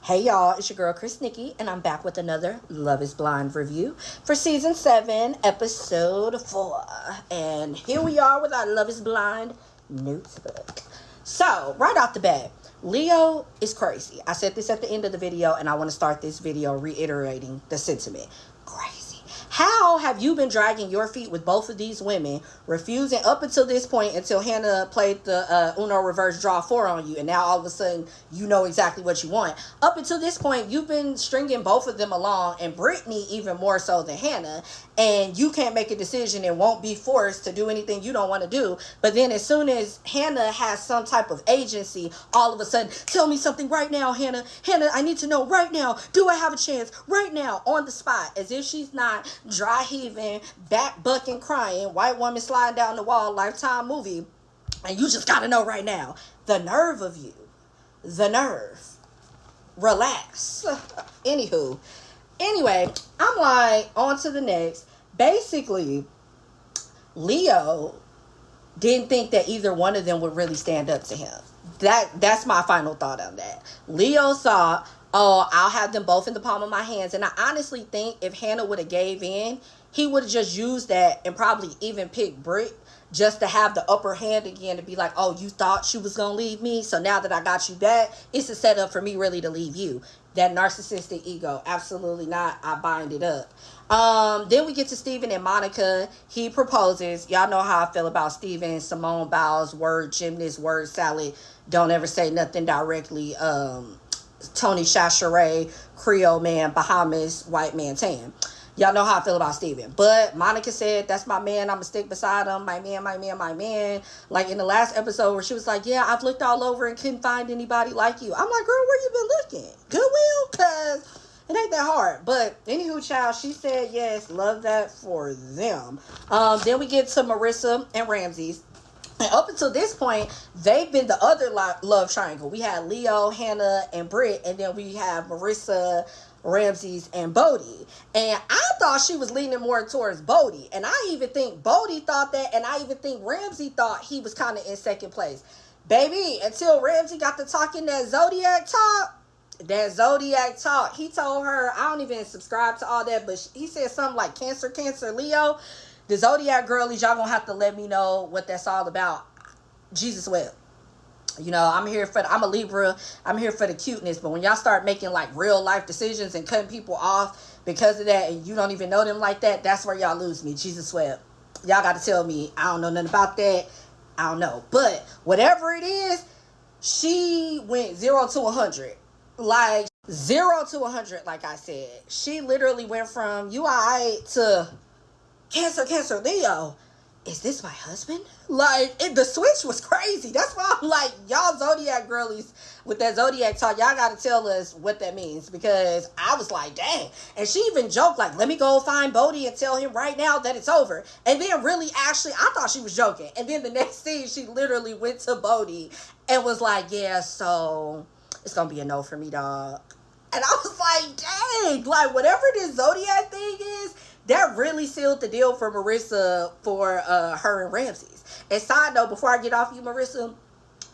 Hey y'all, it's your girl Nikki, and I'm back with another Love is Blind review for season 7, episode 4. And here we are with our Love is Blind notebook. So, right off the bat, Leo is crazy. I said this at the end of the video, and I want to start this video reiterating the sentiment. Crazy. How have you been dragging your feet with both of these women, refusing up until this point, until Hannah played the Uno reverse draw 4 on you, and now all of a sudden you know exactly what you want? Up until this point, you've been stringing both of them along, and Brittany even more so than Hannah, and you can't make a decision and won't be forced to do anything you don't want to do. But then as soon as Hannah has some type of agency, all of a sudden, tell me something right now, Hannah. Hannah, I need to know right now. Do I have a chance right now on the spot? As if she's not dry heaving, back bucking, crying, white woman sliding down the wall, Lifetime movie, and you just gotta know right now. The nerve of you. The nerve. Relax. Anyway, I'm like, on to the next. Basically, Leo didn't think that either one of them would really stand up to him. That's my final thought on that. Leo thought, oh, I'll have them both in the palm of my hands. And I honestly think if Hannah would have gave in, he would have just used that and probably even picked Britt just to have the upper hand again, to be like, oh, you thought she was going to leave me? So now that I got you back, it's a setup for me really to leave you. That narcissistic ego. Absolutely not. I bind it up. Then we get to Steven and Monica. He proposes. Y'all know how I feel about Steven. Simone Biles, word gymnast, word salad. Don't ever say nothing directly. Tony Chachere, Creole man, Bahamas, white man, tan. Y'all know how I feel about Steven. But Monica said, that's my man. I'm going to stick beside him. My man, my man, my man. Like in the last episode where she was like, yeah, I've looked all over and couldn't find anybody like you. I'm like, girl, where you been looking? Goodwill? Because it ain't that hard. But anywho, child, she said yes. Love that for them. Then we get to Marissa and Ramses. And up until this point, they've been the other love triangle. We had Leo, Hannah, and Britt. And then we have Marissa, Ramses, and Bodie. And I thought she was leaning more towards Bodie. And I even think Bodie thought that. And I even think Ramsey thought he was kind of in second place. Baby, until Ramsey got to talking that Zodiac talk, he told her, I don't even subscribe to all that, but he said something like Cancer, Leo. The Zodiac girlies, y'all gonna have to let me know what that's all about. Jesus will. You know, I'm a Libra. I'm here for the cuteness. But when y'all start making like real life decisions and cutting people off because of that, and you don't even know them like that, that's where y'all lose me. Jesus will. Y'all got to tell me. I don't know nothing about that. I don't know. But whatever it is, she went 0 to 100. Like 0 to 100, like I said. She literally went from you alright to Cancer, Leo. Is this my husband? Like, the switch was crazy. That's why I'm like, y'all Zodiac girlies with that Zodiac talk, y'all got to tell us what that means. Because I was like, dang. And she even joked, like, let me go find Bodie and tell him right now that it's over. And then really, actually, I thought she was joking. And then the next scene, she literally went to Bodie and was like, yeah, so it's going to be a no for me, dog. And I was like, dang. Like, whatever this Zodiac thing is, that really sealed the deal for Marissa, for her and Ramses. And side note, before I get off you, Marissa,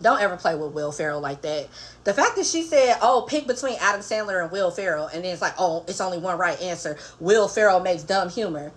don't ever play with Will Ferrell like that. The fact that she said, oh, pick between Adam Sandler and Will Ferrell, and then it's like, oh, it's only one right answer. Will Ferrell makes dumb humor.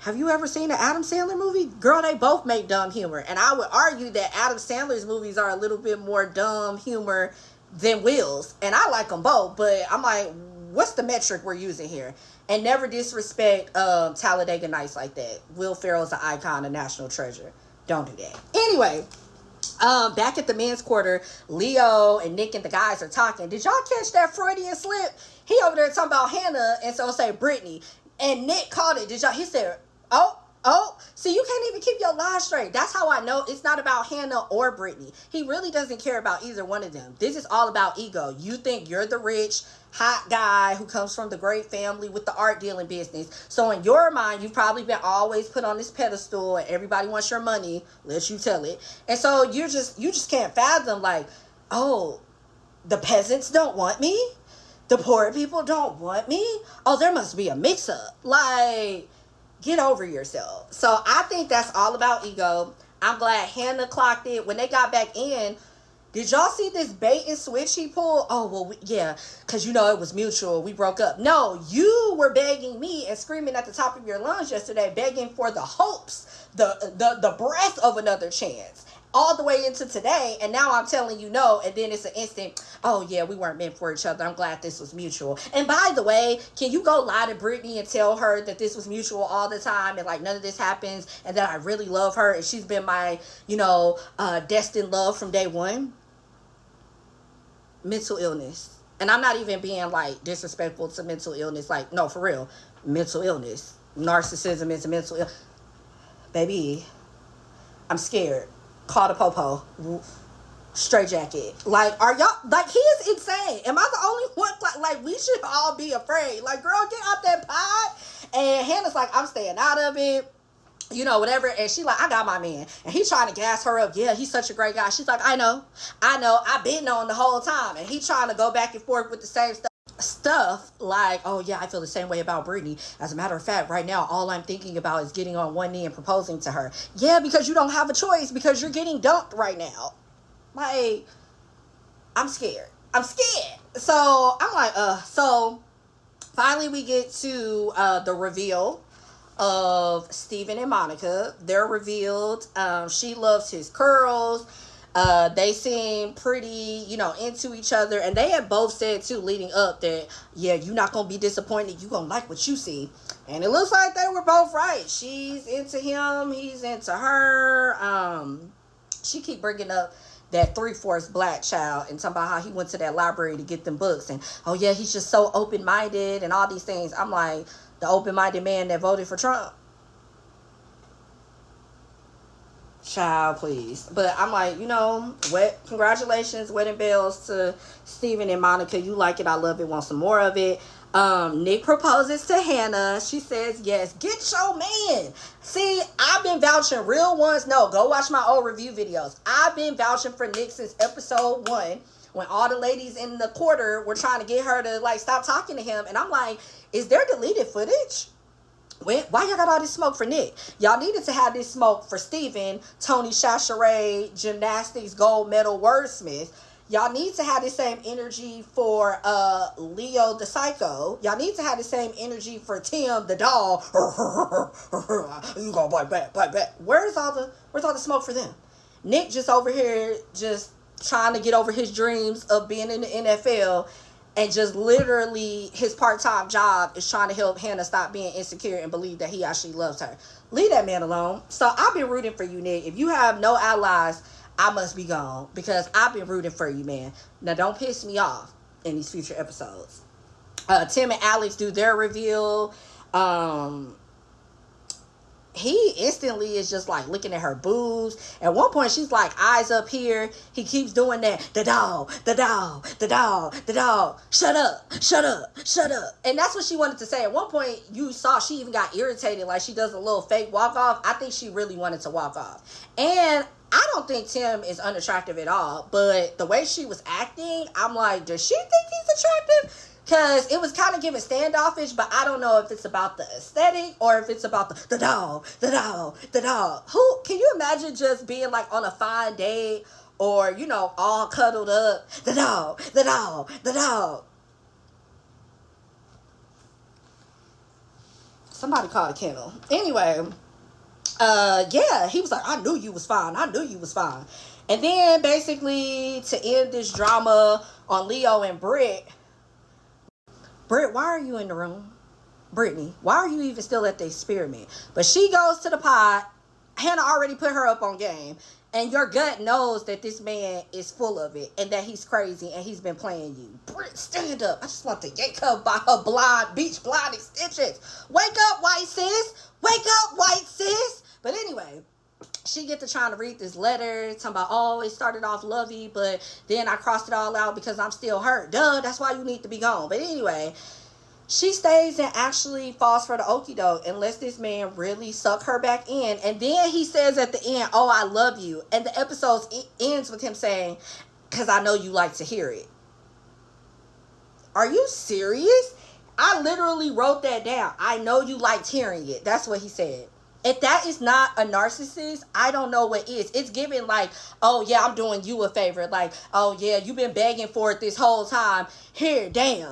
Have you ever seen an Adam Sandler movie? Girl, they both make dumb humor. And I would argue that Adam Sandler's movies are a little bit more dumb humor than Will's. And I like them both, but I'm like, what's the metric we're using here? And never disrespect Talladega Nights like that. Will Ferrell's an icon, a national treasure. Don't do that. Anyway, back at the men's quarter, Leo and Nick and the guys are talking. Did y'all catch that Freudian slip? He over there talking about Hannah and so say Brittany. And Nick called it. He said, oh, see, you can't even keep your line straight. That's how I know it's not about Hannah or Brittany. He really doesn't care about either one of them. This is all about ego. You think you're the rich, hot guy who comes from the great family with the art dealing business. So in your mind, you've probably been always put on this pedestal and everybody wants your money, let you tell it. And so you just can't fathom like, oh, the peasants don't want me? The poor people don't want me? Oh, there must be a mix-up. Like, get over yourself. So I think that's all about ego. I'm glad Hannah clocked it. When they got back in, Did y'all see this bait and switch he pulled? Oh, well, yeah, because it was mutual. We broke up. No, you were begging me and screaming at the top of your lungs yesterday, begging for the hopes, the breath of another chance. All the way into today, and now I'm telling you no, and then it's an instant, oh yeah, we weren't meant for each other. I'm glad this was mutual. And by the way, can you go lie to Brittany and tell her that this was mutual all the time and like none of this happens and that I really love her and she's been my, destined love from day one? Mental illness. And I'm not even being like disrespectful to mental illness. Like, no, for real. Mental illness. Narcissism is a mental illness. Baby, I'm scared. Call the popo. Straight jacket. Like, are y'all, like, he is insane. Am I the only one? Like, we should all be afraid. Like, girl, get out that pod. And Hannah's like, I'm staying out of it. Whatever. And she like, I got my man. And he trying to gas her up. Yeah, he's such a great guy. She's like, I know. I've been knowing the whole time. And he trying to go back and forth with the same stuff like, oh yeah, I feel the same way about Brittany. As a matter of fact, right now all I'm thinking about is getting on one knee and proposing to her. Yeah, because you don't have a choice, because you're getting dumped right now. Like, I'm scared. So I'm like, so finally we get to the reveal of Steven and Monica. They're revealed. She loves his curls. They seem pretty, into each other. And they had both said, too, leading up that, yeah, you're not going to be disappointed. You're going to like what you see. And it looks like they were both right. She's into him. He's into her. She keep bringing up that 3/4 black child and talking about how he went to that library to get them books. And, oh, yeah, he's just so open-minded and all these things. I'm like, the open-minded man that voted for Trump. Child, please. But I'm like, congratulations, wedding bells to Steven and Monica. You like it, I love it, want some more of it. Nick proposes to Hannah. She says yes. Get your man. See, I've been vouching, real ones. No, go watch my old review videos. I've been vouching for Nick since episode 1, when all the ladies in the quarter were trying to get her to like stop talking to him. And I'm like, is there deleted footage? Why y'all got all this smoke for Nick? Y'all needed to have this smoke for Steven, Tony Chachere, gymnastics gold medal wordsmith. Y'all need to have the same energy for Leo the psycho. Y'all need to have the same energy for Tim the dog. You gonna bite back. Where's all the smoke for them? Nick just over here just trying to get over his dreams of being in the NFL. And just literally his part-time job is trying to help Hannah stop being insecure and believe that he actually loves her. Leave that man alone. So I've been rooting for you, Nick. If you have no allies, I must be gone. Because I've been rooting for you, man. Now, don't piss me off in these future episodes. Tim and Alex do their reveal. He instantly is just like looking at her boobs. At one point, she's like, eyes up here. He keeps doing that. The dog. Shut up. And that's what she wanted to say. At one point, you saw she even got irritated. Like she does a little fake walk off. I think she really wanted to walk off. And I don't think Tim is unattractive at all. But the way she was acting, I'm like, does she think he's attractive? Because it was kind of giving standoffish, but I don't know if it's about the aesthetic or if it's about the dog. Who, can you imagine just being like on a fine date or, all cuddled up? The dog. Somebody called a kennel. Anyway, yeah, he was like, I knew you was fine. And then basically to end this drama on Leo and Britt, why are you in the room? Brittany, why are you even still at the experiment? But she goes to the pod. Hannah already put her up on game. And your gut knows that this man is full of it. And that he's crazy and he's been playing you. Britt, stand up. I just want to yank her by her beach blonde extensions. Wake up, white sis. But anyway, she get to trying to read this letter, talking about, oh, it started off lovey, but then I crossed it all out because I'm still hurt. Duh, that's why you need to be gone. But anyway, she stays and actually falls for the okie doke and lets this man really suck her back in. And then he says at the end, oh, I love you. And the episode ends with him saying, because I know you like to hear it. Are you serious? I literally wrote that down. I know you liked hearing it. That's what he said. If that is not a narcissist, I don't know what is. It's giving like, oh yeah, I'm doing you a favor. Like, oh yeah, you've been begging for it this whole time. Here, damn.